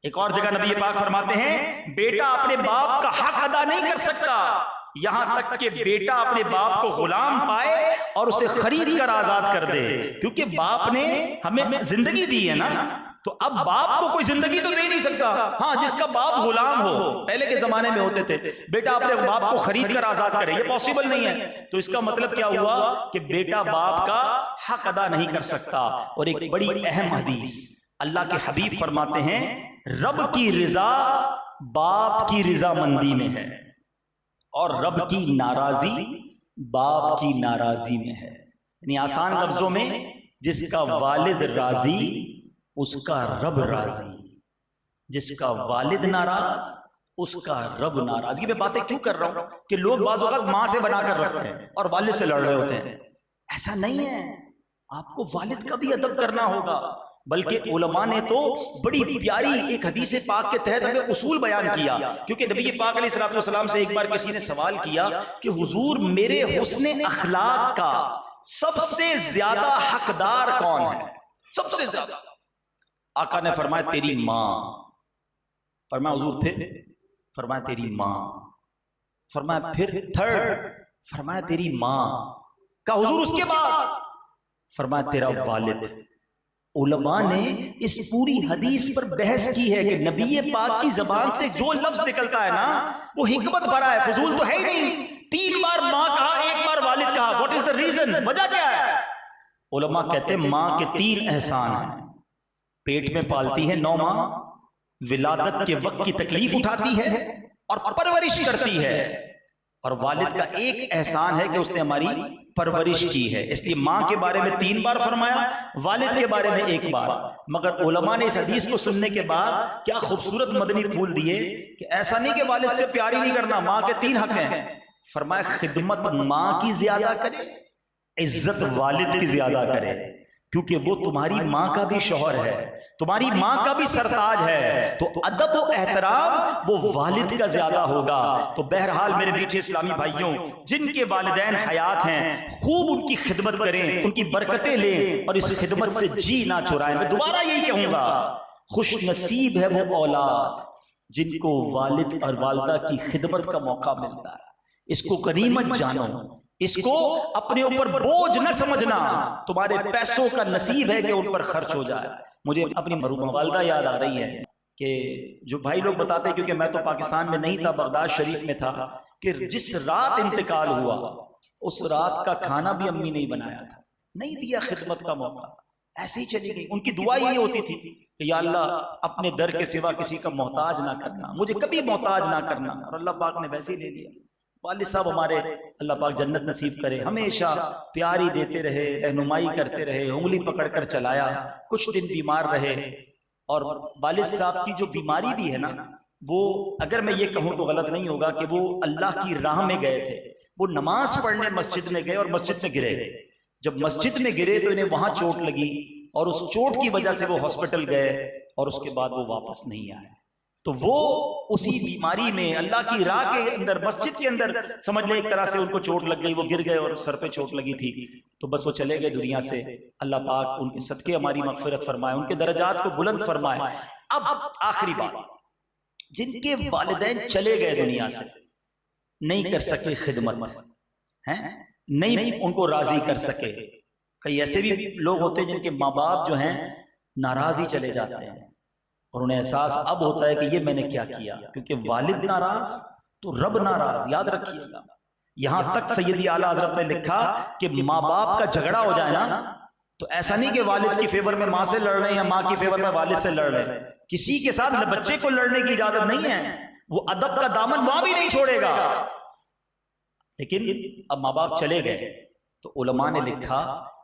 Speaker 2: ایک اور جگہ نبی پاک فرماتے ہیں بیٹا اپنے باپ کا حق ادا نہیں کر سکتا یہاں تک کہ بیٹا اپنے باپ کو غلام پائے اور اسے خرید کر آزاد کر دے. کیونکہ باپ نے ہمیں زندگی دی ہے نا، تو اب باپ کو کوئی زندگی تو دے نہیں سکتا. ہاں جس کا باپ غلام ہو، پہلے کے زمانے میں ہوتے تھے، بیٹا اپنے باپ کو خرید کر آزاد کرے، یہ پاسبل نہیں ہے. تو اس کا مطلب کیا ہوا کہ بیٹا باپ کا حق ادا نہیں کر سکتا. اور ایک بڑی اہم حدیث، اللہ کے حبیب فرماتے ہیں رب کی رضا باپ کی رضا مندی میں ہے، اور رب کی ناراضی باپ کی ناراضی میں ہے. یعنی آسان لفظوں میں جس کا والد راضی اس کا رب راضی، جس کا والد ناراض اس کا رب ناراض. یہ میں باتیں کیوں کر رہا ہوں کہ لوگ بعض اوقات ماں سے بنا کر رکھتے ہیں اور والد سے لڑ رہے ہوتے ہیں. ایسا نہیں ہے، آپ کو والد کا بھی ادب کرنا ہوگا. بلکہ علماء نے تو بڑی پیاری ایک حدیث پاک کے تحت ہمیں اصول بیان کیا. کیونکہ نبی پاک علیہ الصلوۃ والسلام سے ایک بار کسی نے سوال کیا کہ حضور میرے حسن اخلاق کا سب سے زیادہ حقدار کون ہے؟ سب سے زیادہ. آقا نے فرمایا تیری ماں. فرمایا حضور پھر؟ فرمایا تیری ماں. فرمایا پھر تھرڈ؟ فرمایا تیری ماں. کہا حضور اس کے بعد؟ فرمایا تیرا والد. علماء نے اس پوری حدیث پر بحث کی ہے کہ نبی پاک کی زبان سے جو لفظ نکلتا ہے نا وہ حکمت بھرا ہے، فضول تو ہے ہی نہیں. 3 بار ماں کہا، 1 بار والد کہا. What is the reason? وجہ کیا ہے؟ علماء کہتے ہیں ماں کے 3 احسان ہیں. پیٹ میں پالتی ہے 9 ماہ، ولادت کے وقت کی تکلیف اٹھاتی ہے اور پرورش کرتی ہے. اور والد کا ایک احسان ہے کہ اس نے ہماری پرورش کی ہے. اس لیے ماں کے بارے میں 3 بار فرمایا، والد کے بارے میں 1 بار. مگر علماء نے اس حدیث کو سننے کے بعد کیا خوبصورت مدنی پھول دیے کہ ایسا نہیں کہ والد سے پیار ہی نہیں کرنا، ماں کے 3 حق ہیں. فرمایا خدمت ماں کی زیادہ کرے، عزت والد کی زیادہ کرے، کیونکہ وہ تمہاری ماں کا بھی شوہر ہے، تمہاری ماں کا بھی سرتاج ہے. تو ادب و احترام وہ والد کا زیادہ ہوگا. تو بہرحال میرے میٹھے اسلامی بھائیوں، جن کے والدین حیات ہیں خوب ان کی خدمت کریں، ان کی برکتیں لیں اور اس خدمت سے جی نہ چرائیں. میں دوبارہ یہی کہوں گا، خوش نصیب ہے وہ اولاد جن کو والد اور والدہ کی خدمت کا موقع ملتا ہے. اس کو غنیمت جانو، اس کو اپنے اوپر بوجھ نہ سمجھنا. تمہارے پیسوں کا نصیب ہے کہ ان پر خرچ ہو جائے. مجھے اپنی مرحومہ والدہ یاد آ رہی ہے کہ جو بھائی لوگ بتاتے ہیں، کیونکہ میں تو پاکستان میں نہیں تھا، بغداد شریف میں تھا، کہ جس رات انتقال ہوا اس رات کا کھانا بھی امی نہیں بنایا تھا، نہیں دیا خدمت کا موقع، ایسے ہی چلی گئی. ان کی دعا یہ ہوتی تھی کہ یا اللہ اپنے در کے سوا کسی کا محتاج نہ کرنا، مجھے کبھی محتاج نہ کرنا. اور اللہ پاک نے ویسے ہی دے دیا. والد صاحب ہمارے اللہ پاک جنت نصیب کرے، ہمیشہ پیاری دیتے رہے، رہنمائی کرتے رہے، انگلی پکڑ کر چلایا. کچھ دن بیمار رہے اور والد صاحب کی جو بیماری بھی ہے نا، وہ اگر میں یہ کہوں تو غلط نہیں ہوگا کہ وہ اللہ کی راہ میں گئے تھے، وہ نماز پڑھنے مسجد میں گئے اور مسجد میں گرے. جب مسجد میں گرے تو انہیں وہاں چوٹ لگی اور اس چوٹ کی وجہ سے وہ ہاسپٹل گئے اور اس کے بعد وہ واپس نہیں آئے. تو وہ اسی بیماری میں اللہ کی راہ کے اندر مسجد کے اندر سمجھ لے ایک طرح سے ان کو چوٹ لگ گئی، وہ گر گئے اور سر پہ چوٹ لگی تھی، تو بس وہ چلے گئے دنیا سے. اللہ پاک ان کے صدقے ہماری مغفرت فرمائے، ان کے درجات کو بلند فرمائے. اب آخری بات، جن کے والدین چلے گئے دنیا سے، نہیں کر سکے خدمت، نہیں ان کو راضی کر سکے. کئی ایسے بھی لوگ ہوتے ہیں جن کے ماں باپ جو ہیں ناراض ہی چلے جاتے ہیں اور انہیں احساس اب ہوتا ہے کہ یہ میں نے کیا کیا، کیونکہ والد ناراض تو رب ناراض. یاد رکھیے گا، یہاں تک سیدی اعلیٰ حضرت نے لکھا کہ ماں باپ کا جھگڑا ہو جائے نا تو ایسا نہیں کہ والد کی فیور میں ماں سے لڑ رہے ہیں یا ماں کی فیور میں والد سے لڑ رہے ہیں. کسی کے ساتھ بچے کو لڑنے کی اجازت نہیں ہے، وہ ادب کا دامن وہاں بھی نہیں چھوڑے گا. لیکن اب ماں باپ چلے گئے تو علماء نے لکھا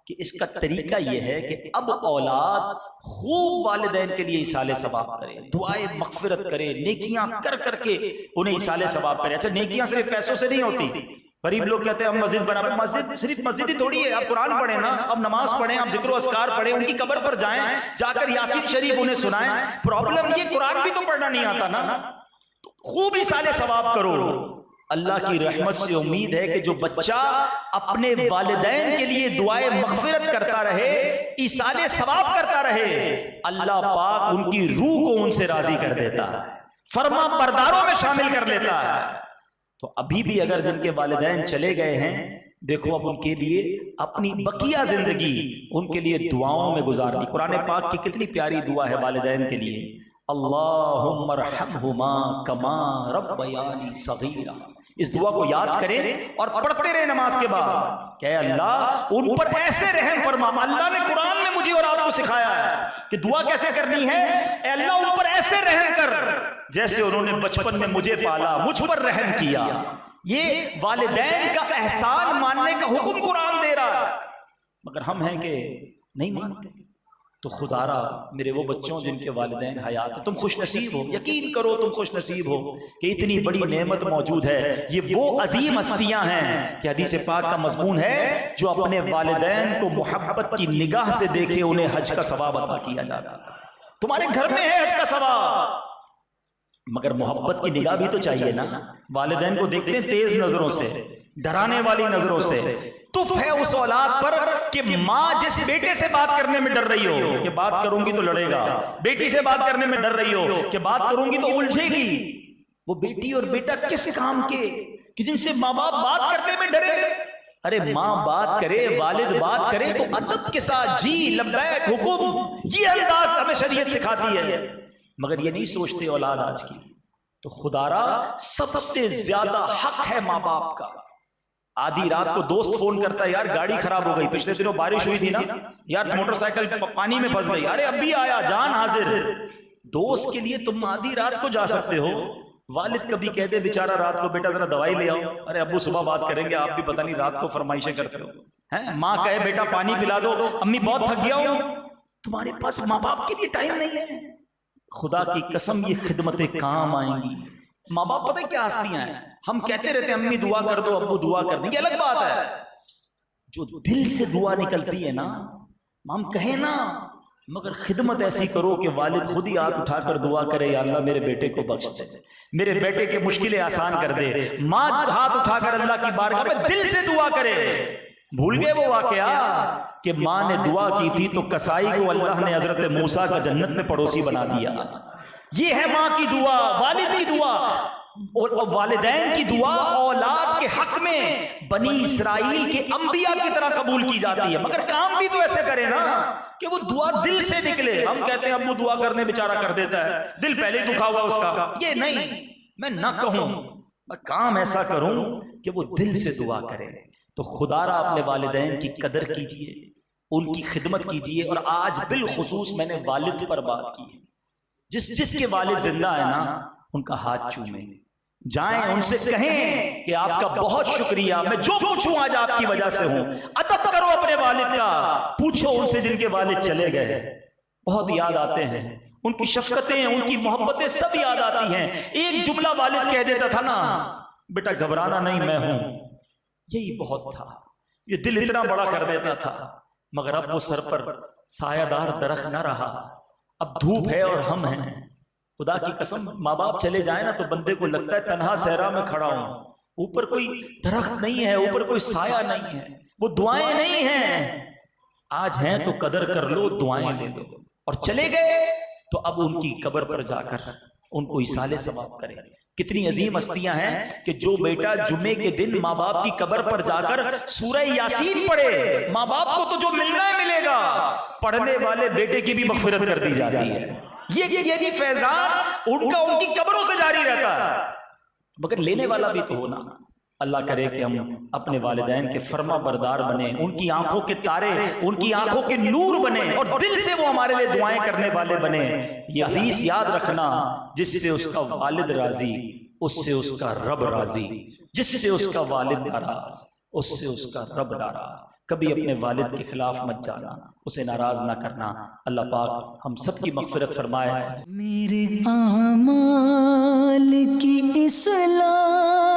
Speaker 2: کہ اس کا طریقہ یہ ہے کہ اب اولاد خوب والدین کے لیے ایصال ثواب کرے، دعائیں مغفرت کرے، نیکیاں کر کر کے انہیں ایصال ثواب کرے. اچھا، نیکیاں صرف پیسوں سے نہیں ہوتی. غریب لوگ کہتے ہیں ہم مسجد بنا، مسجد صرف مسجد ہی تھوڑی ہے. آپ قرآن پڑھیں نا، اب نماز پڑھیں، آپ ذکر و اذکار پڑھیں، ان کی قبر پر جائیں، جا کر یاسین شریف انہیں سنائیں. پرابلم یہ قرآن بھی تو پڑھنا نہیں آتا نا، خوب ایصال ثواب کرو. اللہ کی رحمت سے امید ہے کہ جو بچہ اپنے والدین کے لیے دعائیں مغفرت کرتا رہے، ایصال ثواب کرتا رہے، اللہ پاک ان کی روح کو ان سے راضی کر دیتا ہے، فرما برداروں میں شامل کر لیتا ہے. تو ابھی بھی اگر جن کے والدین چلے گئے ہیں، دیکھو اب ان کے لیے اپنی بقیہ زندگی ان کے لیے دعاؤں میں گزارنی. قرآن پاک کی کتنی پیاری دعا ہے والدین کے لیے، اللہم ارحمہما کما ربیانی صغیرا. اس دعا کو یاد کریں اور پڑھتے رہے نماز کے بعد کہ اے اللہ ان پر ایسے رحم فرما. اللہ نے قرآن میں مجھے اور آپ کو سکھایا ہے کہ دعا کیسے کرنی ہے. اے اللہ ان پر ایسے رحم کر جیسے انہوں نے بچپن میں مجھے پالا، مجھ پر رحم کیا. یہ والدین کا احسان ماننے کا حکم قرآن دے رہا ہے، مگر ہم ہیں کہ نہیں مانتے. تو خدا را میرے وہ بچوں جن کے والدین حیات ہیں، تم خوش نصیب ہو، یقین کرو تم خوش نصیب ہو کہ اتنی بڑی نعمت موجود ہے. یہ وہ عظیم ہستیاں ہیں کہ حدیث پاک کا مضمون ہے جو اپنے والدین کو محبت کی نگاہ سے دیکھے انہیں حج کا ثواب عطا کیا جاتا. تمہارے گھر میں ہے حج کا ثواب، مگر محبت کی نگاہ بھی تو چاہیے نا. والدین کو دیکھتے ہیں تیز نظروں سے، ڈرانے والی نظروں سے. تف ہے اس اولاد پر کہ ماں جس بیٹے سے بات کرنے میں ڈر رہی ہو کہ بات کروں گی تو لڑے گا، بیٹی سے بات کرنے میں ڈر رہی ہو کہ بات کروں گی تو الجھے گی. وہ بیٹی اور بیٹا کس کام کے کہ جن سے ماں باپ بات کرنے میں ڈرے. ارے ماں بات کرے، والد بات کرے تو ادب کے ساتھ جی لبیک حکم، یہ انداز ہمیں شریعت سکھاتی ہے. مگر یہ نہیں سوچتے اولاد آج کی. تو خدا را سب سے زیادہ حق ہے ماں باپ کا. آدھی رات کو دوست فون کرتا ہے، یار گاڑی خراب ہو گئی، پچھلے دنوں بارش ہوئی تھی نا، یار موٹر سائیکل پانی میں پھنس گئی، ارے ابھی آیا، جان حاضر. دوست کے لیے تم آدھی رات کو جا سکتے ہو. والد کبھی کہہ دے بیچارہ رات کو بیٹا ذرا دوائی لے آؤ، ارے ابو صبح بات کریں گے، آپ بھی پتہ نہیں رات کو فرمائشیں کرتے ہو. ماں کہے بیٹا پانی پلا دو، امی بہت تھک گیا ہوں. تمہارے پاس ماں باپ کے لیے ٹائم نہیں ہے. خدا کی قسم یہ خدمتیں کام آئیں گی. ماں باپ پتہ کیا ہستیاں ہیں. ہم کہتے رہتے ہیں امی دعا کر دو، ابو دعا کر دیں، یہ الگ بات ہے. جو دل سے دعا نکلتی ہے نا، ہم کہیں نا، مگر خدمت ایسی کرو کہ والد خود ہی ہاتھ اٹھا کر دعا کرے، یا اللہ میرے بیٹے کو بخش دے، میرے بیٹے کے مشکلیں آسان کر دے. ماں ہاتھ اٹھا کر اللہ کی بارگاہ میں دل سے دعا کرے. بھول گئے وہ واقعہ کہ ماں نے دعا کی تھی تو کسائی کو اللہ نے حضرت موسیٰ کا جنت میں پڑوسی بنا دیا. یہ ہے ماں کی دعا، والد کی دعا. اور والدین کی دعا اولاد کے حق میں بنی اسرائیل کے انبیاء کی طرح قبول کی جاتی ہے، مگر کام بھی تو ایسے کرے نا کہ وہ دعا دل سے نکلے. ہم کہتے ہیں ابو دعا کرنے بیچارہ کر دیتا ہے، دل پہلے ہی دکھا ہوا اس کا. یہ نہیں، میں نہ کہوں، میں کام ایسا کروں کہ وہ دل سے دعا کرے. تو خدا را اپنے والدین کی قدر کیجئے، ان کی خدمت کیجئے. اور آج بالخصوص میں نے والد پر بات کی ہے. جس کے والد زندہ ہے نا، ان کا ہاتھ چومیں، جائیں ان سے کہیں کہ آپ کا بہت شکریہ، میں جو کچھ ہوں آج آپ کی وجہ سے ہوں. ادب کرو اپنے والد کا، پوچھو ان سے جن کے والد چلے گئے. بہت یاد آتے ہیں ان کی شفقتیں، ان کی محبتیں سب یاد آتی ہیں. ایک جملہ والد کہہ دیتا تھا نا، بیٹا گھبرانا نہیں، میں ہوں، یہی بہت تھا. یہ دل اتنا بڑا کر دیتا تھا. مگر اب وہ سر پر سایہ دار درخت نہ رہا، اب دھوپ ہے اور ہم ہیں. خدا کی قسم، ماں باپ چلے جائیں نا تو بندے کو لگتا ہے تنہا صحرا میں کھڑا ہوں، اوپر کوئی درخت نہیں ہے، اوپر کوئی سایہ نہیں ہے، وہ دعائیں نہیں ہیں. آج ہیں تو قدر کر لو، دعائیں لے دو. اور چلے گئے تو اب ان کی قبر پر جا کر ان کو ایصال ثواب کرے. کتنی عظیم ہستیاں ہیں کہ جو بیٹا جمعے کے دن ماں باپ کی قبر پر جا کر سورہ یاسین پڑھے، ماں باپ کو تو جو ملنا ہے ملے گا، پڑھنے والے بیٹے کی بھی مغفرت کر دی جاتی ہے. یہ فیضان ان کی قبروں سے جاری رہتا ہے. مگر لینے والا بھی تو ہونا. اللہ کرے کہ ہم اپنے والدین کے فرما بردار بنیں، ان کی آنکھوں کے تارے، ان کی آنکھوں کے نور بنیں، اور دل سے وہ ہمارے لیے دعائیں کرنے والے بنیں. یہ حدیث یاد رکھنا، جس سے اس کا والد راضی اس سے اس کا رب راضی، جس سے اس کا والد ناراض اس سے اس کا رب ناراض. کبھی اپنے والد کے خلاف مت جانا، اسے ناراض نہ کرنا. اللہ پاک ہم سب کی مغفرت فرمائے.
Speaker 1: میرے اعمال کی اصلاح